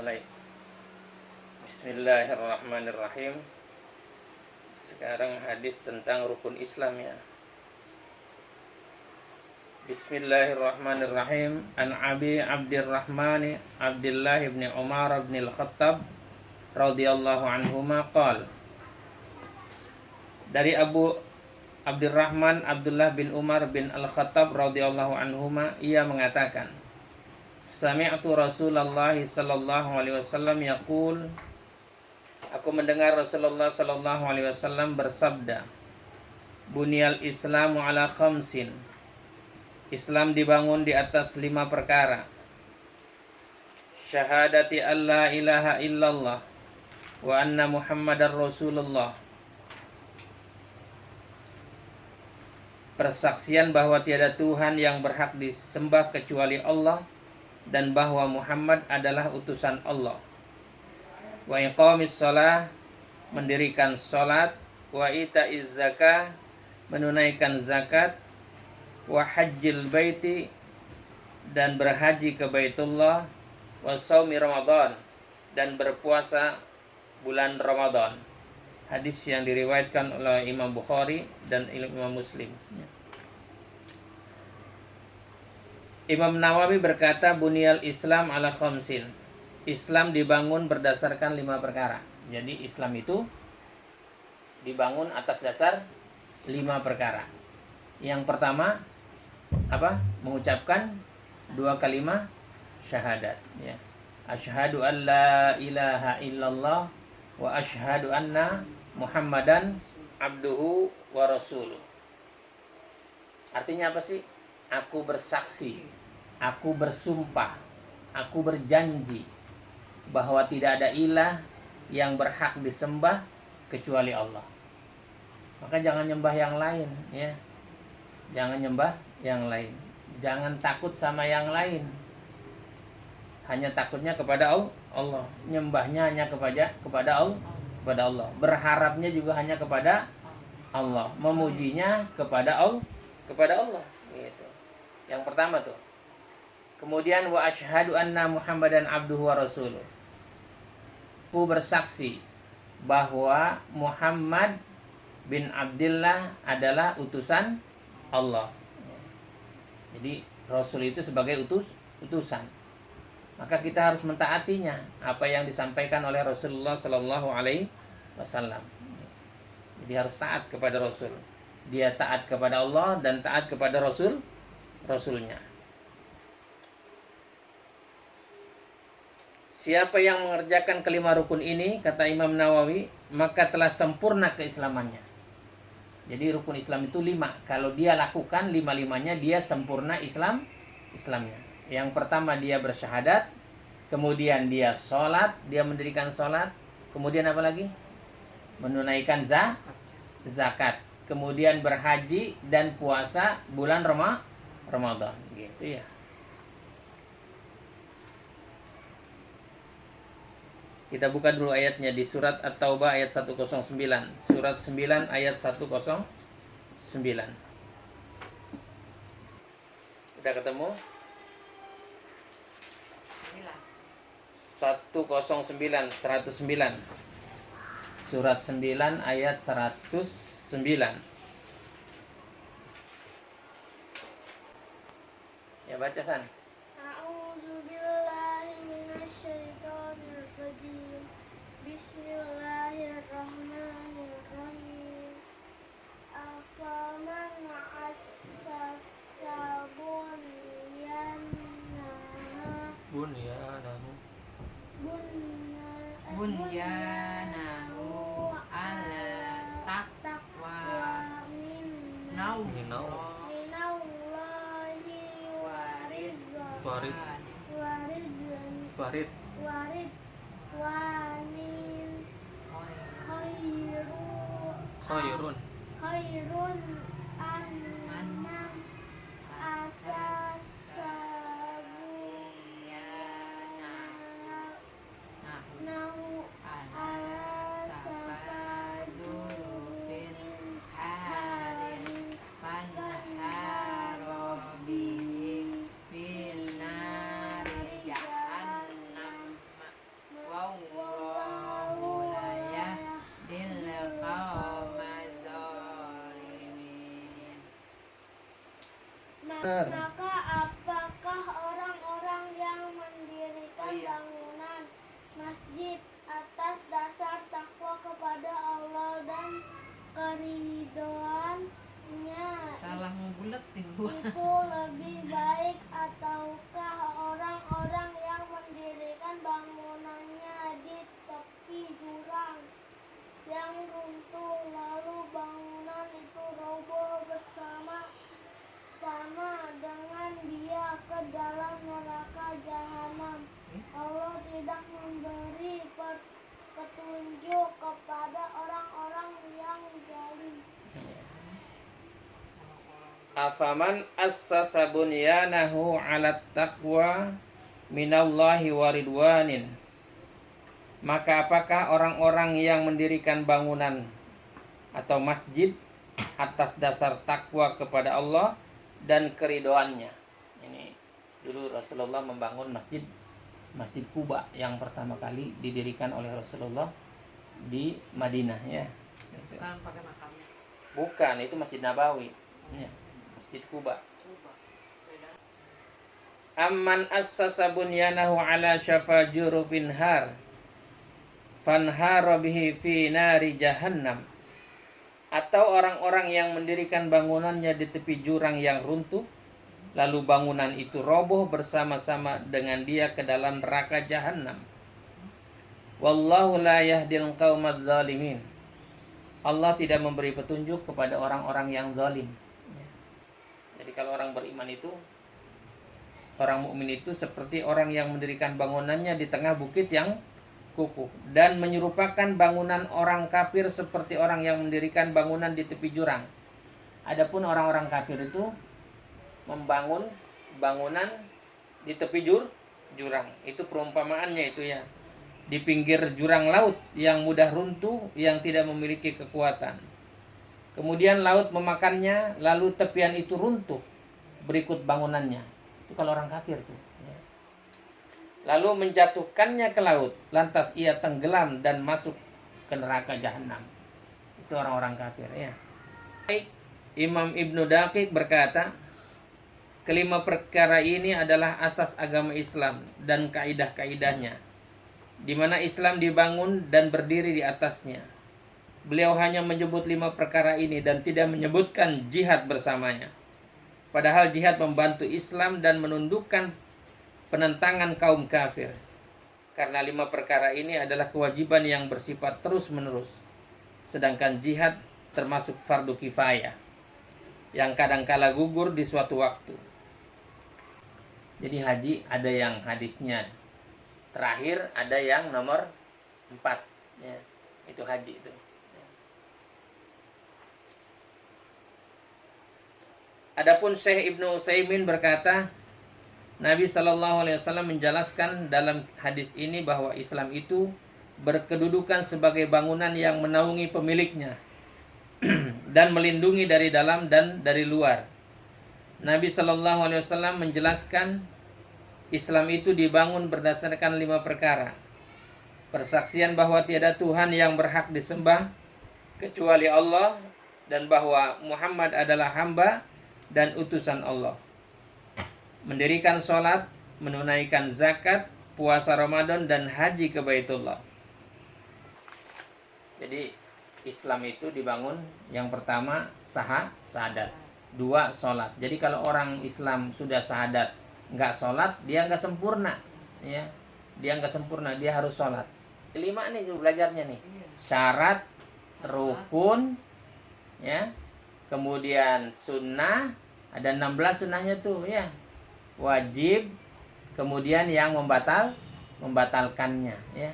mulai. Bismillahirrahmanirrahim. Sekarang hadis tentang rukun Islam ya. Bismillahirrahmanirrahim. An Abi Abdurrahman Abdullah ibn Umar ibn al-Khattab radhiyallahu anhuma qala. Dari Abu Abdurrahman Abdullah bin Umar bin al-Khattab radhiyallahu anhuma, ia mengatakan, sami'tu Rasulullah sallallahu alaihi wasallam yaqul, aku mendengar Rasulullah sallallahu alaihi wasallam bersabda, bunyal Islamu ala khamsin, Islam dibangun di atas 5 perkara. Syahadati alla ilaha illallah wa anna Muhammadar Rasulullah, persaksian bahwa tiada Tuhan yang berhak disembah kecuali Allah dan bahwa Muhammad adalah utusan Allah. Wa iqamis shalah, mendirikan salat. Wa itaiz zakah, menunaikan zakat. Wa hajjil baiti, dan berhaji ke Baitullah. Wa shaumi Ramadan, dan berpuasa bulan Ramadan. Hadis yang diriwayatkan oleh Imam Bukhari dan Imam Muslim. Imam Nawawi berkata, bunyal Islam ala khamsin, Islam dibangun berdasarkan 5 perkara. Jadi Islam itu dibangun atas dasar 5 perkara. Yang pertama apa? Mengucapkan 2 kalimat syahadat ya. Asyhadu an la ilaha illallah wa asyhadu anna Muhammadan abduhu wa rasuluh. Artinya apa sih? Aku bersaksi, aku bersumpah, aku berjanji bahwa tidak ada ilah yang berhak disembah kecuali Allah. Maka jangan nyembah yang lain ya. Jangan nyembah yang lain. Jangan takut sama yang lain. Hanya takutnya kepada Allah. Nyembahnya hanya kepada Allah. Berharapnya juga hanya kepada Allah. Memujinya kepada Allah. Gitu. Yang pertama tuh. Kemudian wa asyhadu anna Muhammadan abduhu wa rasuluh. Ku bersaksi bahwa Muhammad bin Abdullah adalah utusan Allah. Jadi Rasul itu sebagai utusan. Maka kita harus mentaatinya apa yang disampaikan oleh Rasulullah Sallallahu Alaihi Wasallam. Jadi harus taat kepada Rasul. Dia taat kepada Allah dan taat kepada Rasulnya. Siapa yang mengerjakan kelima rukun ini, kata Imam Nawawi, maka telah sempurna keislamannya. Jadi rukun Islam itu 5. Kalau dia lakukan 5-5-nya, dia sempurna Islamnya. Yang pertama dia bersyahadat, kemudian dia sholat, dia mendirikan sholat, kemudian apa lagi? Menunaikan zakat, kemudian berhaji dan puasa bulan Ramadan, gitu ya. Kita buka dulu ayatnya di surat At-Taubah ayat 109. Surat 9 ayat 109. Kita ketemu 109. Surat 9 ayat 109. Ya baca San. Bismillahirrahmanirrahim. Afaman assasa bunyanahu ala taqwa minallahi waridwanin khairun annam asasabunyanahu ala safadurufin harin panharobihi fil nari jahannam Maka apakah orang-orang yang mendirikan bangunan masjid atas dasar takwa kepada Allah dan keridhoannya Salah membulat nih gua. itu lebih baik ataukah orang-orang yang mendirikan bangunannya di tepi jurang yang runtuh lalu bangunan itu roboh sama dengan dia ke dalam neraka jahanam. Allah tidak memberi petunjuk kepada orang-orang yang zalim. Afaman assasa bunyanahu 'alat taqwa minallahi wa ridwanin. Maka apakah orang-orang yang mendirikan bangunan atau masjid atas dasar takwa kepada Allah dan keridhoannya. Ini dulu Rasulullah membangun Masjid Quba yang pertama kali didirikan oleh Rasulullah di Madinah ya. Bukan pakai makamnya. Bukan, itu Masjid Nabawi. Ya, Masjid Quba. Amman assasa bunyanahu ala syafa jurufin har fanhara bihi fi nari jahannam. Atau orang-orang yang mendirikan bangunannya di tepi jurang yang runtuh, lalu bangunan itu roboh bersama-sama dengan dia ke dalam neraka jahanam. Wallahu la yahdil qaumadz zalimin. Allah tidak memberi petunjuk kepada orang-orang yang zalim. Jadi kalau orang beriman itu, orang mukmin itu seperti orang yang mendirikan bangunannya di tengah bukit yang kukuh dan menyerupakan bangunan orang kafir seperti orang yang mendirikan bangunan di tepi jurang. Adapun orang-orang kafir itu membangun bangunan di tepi jurang. Itu perumpamaannya itu ya. Di pinggir jurang laut yang mudah runtuh, yang tidak memiliki kekuatan. Kemudian laut memakannya, lalu tepian itu runtuh berikut bangunannya. Itu kalau orang kafir tuh. Lalu menjatuhkannya ke laut, lantas ia tenggelam dan masuk ke neraka jahanam. Itu orang-orang kafir ya. Imam Ibnu Daqiq berkata, kelima perkara ini adalah asas agama Islam dan kaidah-kaidahnya, di mana Islam dibangun dan berdiri di atasnya. Beliau hanya menyebut 5 perkara ini dan tidak menyebutkan jihad bersamanya. Padahal jihad membantu Islam dan menundukkan penentangan kaum kafir. Karena 5 perkara ini adalah kewajiban yang bersifat terus-menerus. Sedangkan jihad termasuk fardu kifayah yang kadangkala gugur di suatu waktu. Jadi haji ada yang hadisnya terakhir, ada yang nomor 4 ya. Itu haji itu. Adapun Syekh Ibnu Utsaimin berkata, Nabi SAW menjelaskan dalam hadis ini bahwa Islam itu berkedudukan sebagai bangunan yang menaungi pemiliknya dan melindungi dari dalam dan dari luar. Nabi SAW menjelaskan Islam itu dibangun berdasarkan 5 perkara. Persaksian bahwa tiada Tuhan yang berhak disembah kecuali Allah dan bahwa Muhammad adalah hamba dan utusan Allah. Mendirikan sholat, menunaikan zakat, puasa Ramadan, dan haji ke Baitullah. Jadi Islam itu dibangun yang pertama syahadat, 2 sholat. Jadi kalau orang Islam sudah syahadat nggak sholat, dia nggak sempurna, ya. Dia nggak sempurna, dia harus sholat. 5 nih belajarnya nih. Syarat, rukun, ya. Kemudian sunnah, ada 16 sunnahnya tuh, ya. Wajib, kemudian yang membatalkannya ya.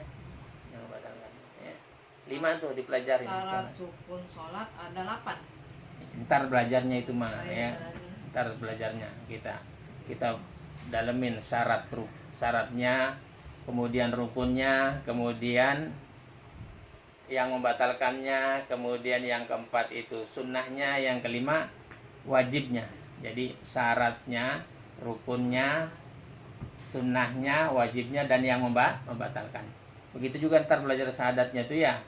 Yang membatalkannya ya. 5 tuh dipelajari. Syarat rukun sholat ada 8. Ntar belajarnya itu mah ya. Ntar belajarnya kita dalemin syaratnya, kemudian rukunnya, kemudian yang membatalkannya, kemudian yang keempat itu sunnahnya, yang kelima wajibnya. Jadi syaratnya, rukunnya, sunnahnya, wajibnya, dan yang membatalkan. Begitu juga ntar belajar syahadatnya tuh ya.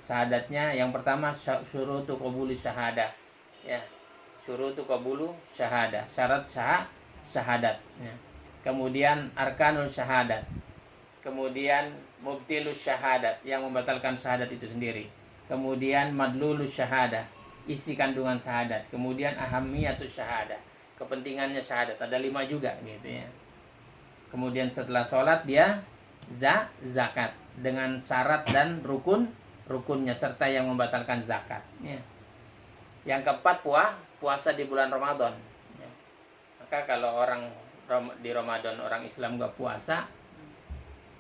Syahadatnya yang pertama syurutu qabuli syahadah. Ya. syurutu qabulu syahadah, syarat syahadat ya. Kemudian arkanul syahadat, kemudian mubtilus syahadat, yang membatalkan syahadat itu sendiri, kemudian madlulus syahadah, isi kandungan syahadat, kemudian ahamiyatus syahadah, kepentingannya syahadat, ada 5 juga gitu ya. Kemudian setelah sholat dia zakat dengan syarat dan rukunnya serta yang membatalkan zakat ya. Yang keempat puasa di bulan Ramadan ya. Maka kalau orang di Ramadan orang Islam nggak puasa,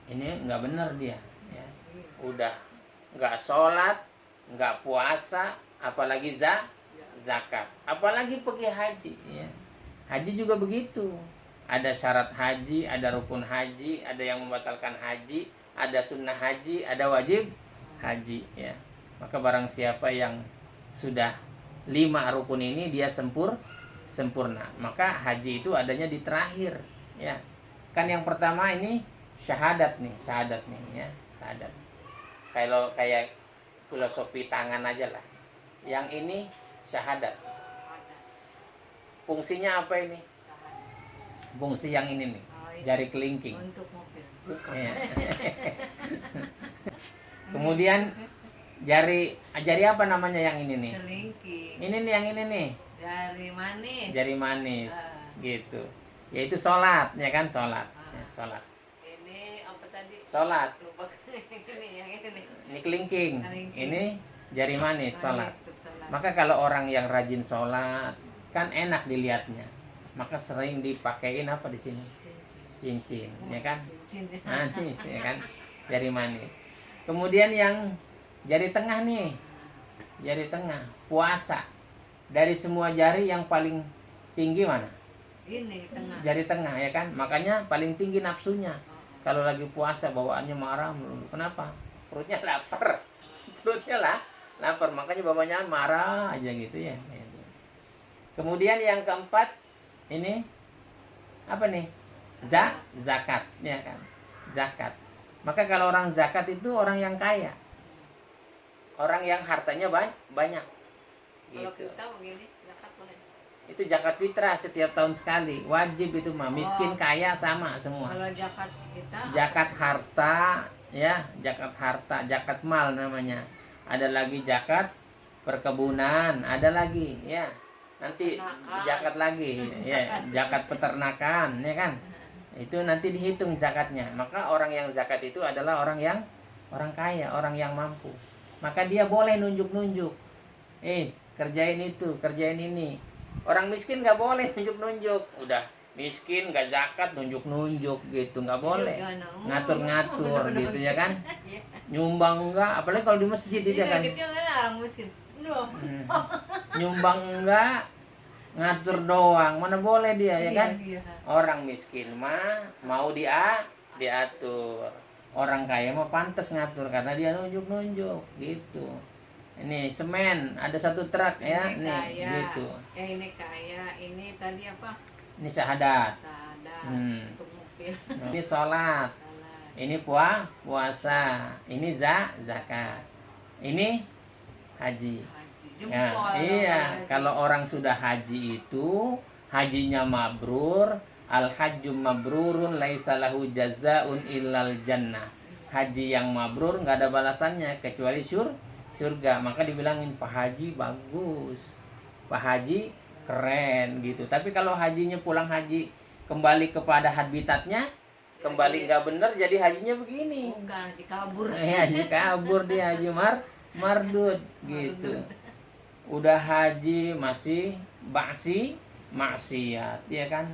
ini nggak benar dia ya. Udah nggak sholat, nggak puasa, apalagi zakat, apalagi pergi haji ya. Haji juga begitu, ada syarat haji, ada rukun haji, ada yang membatalkan haji, ada sunnah haji, ada wajib haji ya. Maka barang siapa yang sudah 5 rukun ini dia sempurna, maka haji itu adanya di terakhir ya. Kan yang pertama ini syahadat nih ya, syahadat. Kalau kayak filosofi tangan aja lah. Yang ini syahadat. Fungsinya apa ini? Fungsi yang ini nih, jari kelingking. Untuk mobil. Ya. Kemudian jari apa namanya yang ini nih? Kelingking. Ini nih yang ini nih. Jari manis. Jari manis, gitu. Yaitu sholat, ya kan sholat. Ya, sholat. Ini apa tadi? Sholat. Lupa. Ini yang ini nih. Ini kelingking. Kelingking. Ini jari manis, sholat. Untuk sholat. Maka kalau orang yang rajin sholat, kan enak dilihatnya. Maka sering dipakein apa di sini? Cincin, ya kan? Cincin. Manis, ya kan? Jari manis. Kemudian yang jari tengah nih, jari tengah, puasa. Dari semua jari yang paling tinggi mana? Ini tengah. Jari tengah, ya kan? Makanya paling tinggi nafsunya. Kalau lagi puasa bawaannya marah melulu. Kenapa? Perutnya lapar. Perutnya lapar, makanya bapaknya marah aja gitu ya. Kemudian yang keempat ini apa nih? Zakat, ya kan? Zakat. Maka kalau orang zakat itu orang yang kaya, orang yang hartanya banyak. Kalau Gitu. kita begini, zakat boleh. Itu zakat fitrah setiap tahun sekali, wajib itu mah. Miskin kaya sama semua. Kalau zakat kita Zakat harta, ya, zakat harta, zakat mal namanya. Ada lagi zakat perkebunan, ada lagi, ya. Nanti Peternakan. zakat lagi, ya, zakat peternakan, ya kan? Itu nanti dihitung zakatnya. Maka orang yang zakat itu adalah orang kaya, orang yang mampu. Maka dia boleh nunjuk-nunjuk. Kerjain itu, kerjain ini. Orang miskin nggak boleh nunjuk-nunjuk. Udah miskin nggak zakat nunjuk-nunjuk gitu, nggak boleh. Ngatur-ngatur gitu ya kan? Nyumbang enggak, apalagi kalau di masjid itu kan. Kita kan orang miskin. Nyumbang enggak, ngatur doang, mana boleh dia ya kan? Iya. Orang miskin mah mau diatur. Orang kaya mah pantas ngatur karena dia nunjuk-nunjuk gitu. Ini semen ada 1 truk ya, Ini nih kaya. gitu. Ini kaya, ini tadi apa? Ini syahadat. Sadar untuk mobil. Ini sholat. Salah. Ini puasa. Ini zakat. Ini haji. Haji. Ya, Jempol. iya. Haji. Kalau orang sudah haji itu hajinya mabrur, al hajjum mabrurun laisa lahu jazaun illal jannah. Haji yang mabrur nggak ada balasannya kecuali surga. Maka dibilangin Pak Haji bagus, Pak Haji keren gitu. Tapi kalau hajinya pulang haji kembali kepada habitatnya, kembali nggak bener, jadi hajinya begini. Bukan, dikabur. Haji kabur dia, haji mardud gitu. Udah haji masih maksiat, ya kan?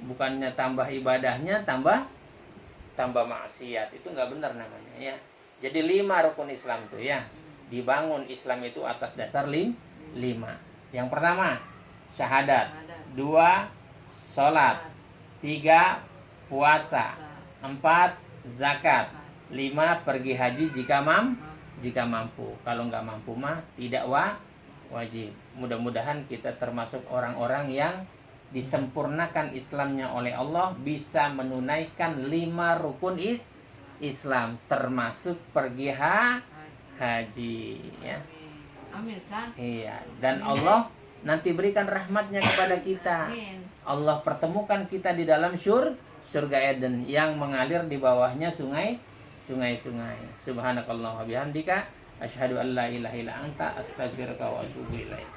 Bukannya tambah ibadahnya, tambah maksiat. Itu nggak benar namanya ya. Jadi 5 rukun Islam tuh ya. Dibangun Islam itu atas dasar 5. Yang pertama syahadat, 2 sholat, 3 puasa, 4 zakat, 5 pergi haji jika mampu. Kalau nggak mampu mah tidak wajib. Mudah-mudahan kita termasuk orang-orang yang disempurnakan Islamnya oleh Allah, bisa menunaikan 5 rukun Islam, termasuk pergi haji ya. Amin, San. Iya, dan Allah nanti berikan rahmatnya kepada kita. Amin. Allah pertemukan kita di dalam surga Eden yang mengalir di bawahnya sungai-sungai. Subhanakallah wa bihamdika asyhadu an la ilaha illa anta astaghfiruka wa atubu ilaik.